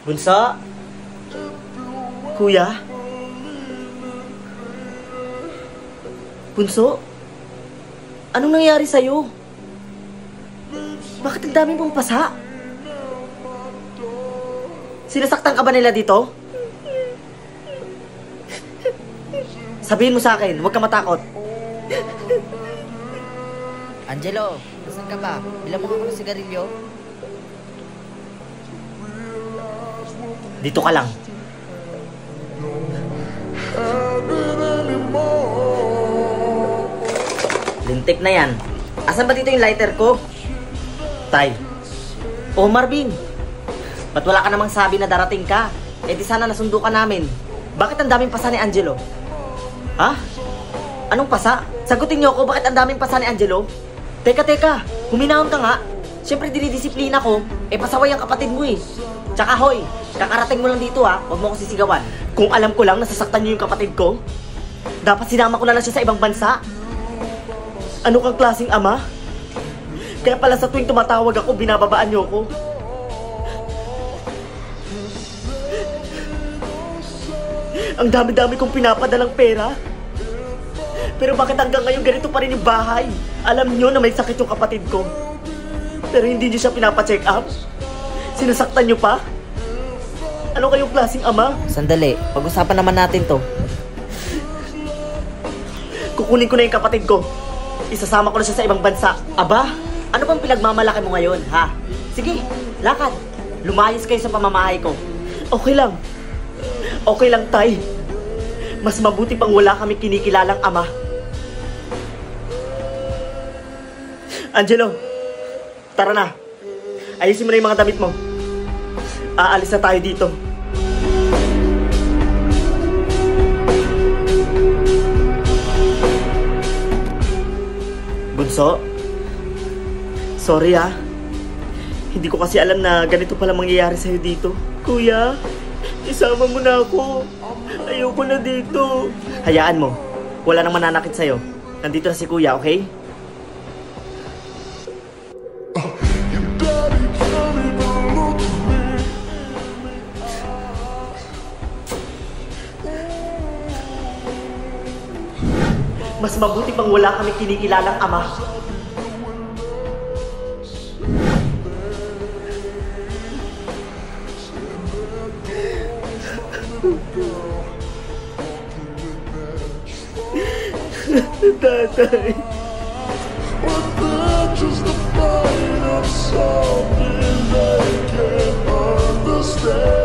Bunso? Kuya? Bunso? Anong nangyari sa'yo? Bakit ang dami mong pasa? Sinasaktan ka ba nila dito? Sabihin mo sa akin, huwag ka matakot. Angelo, nasan ka ba? Bilang mo ako ng sigarilyo. Dito ka lang. Lintik na yan. Asan ba dito yung lighter ko? Tay. Oh, Marvin. Ba't wala ka namang sabi na darating ka? Eh di sana nasundo ka namin. Bakit ang daming pasa ni Angelo? Ha? Anong pasa? Sagutin niyo ako, bakit ang daming pasa ni Angelo? Teka. Huminahon ka nga. Siyempre dinidisiplina ko. Eh pasaway ang kapatid mo eh. Tsaka hoy, kakarating mo lang dito ha. Huwag mo ako sisigawan. Kung alam ko lang nasasaktan niyo yung kapatid ko, dapat sinama ko na lang siya sa ibang bansa. Ano kang klaseng ama? Kaya pala sa tuwing tumatawag ako, binababaan niyo ako. Ang dami-dami kong pinapadalang pera. Pero bakit hanggang ngayon ganito pa rin yung bahay? Alam niyo na may sakit yung kapatid ko. Pero hindi niyo siya pinapa-check up. Sinasaktan niyo pa? Ano kayong klaseng ama? Sandali, pag-usapan naman natin to. Kukunin ko na yung kapatid ko. Isasama ko na siya sa ibang bansa. Aba, ano bang pinagmamalaki mo ngayon, ha? Sige, lakad. Lumayas kayo sa pamamahay ko. Okay lang. Okay lang, tay. Mas mabuti pang wala kami kinikilalang ama. Angelo, tara na. Ayusin mo na yung mga damit mo. Aalis na tayo dito. Bunso, sorry ah. Hindi ko kasi alam na ganito pala mangyayari sa'yo dito. Kuya, isama mo na ako. Ayoko na dito. Hayaan mo. Wala nang mananakit sa'yo. Nandito na si Kuya, okay? Mas mabuti pang wala kami kinikilalang ama. Tatay. But they're just afraid of something they can't understand.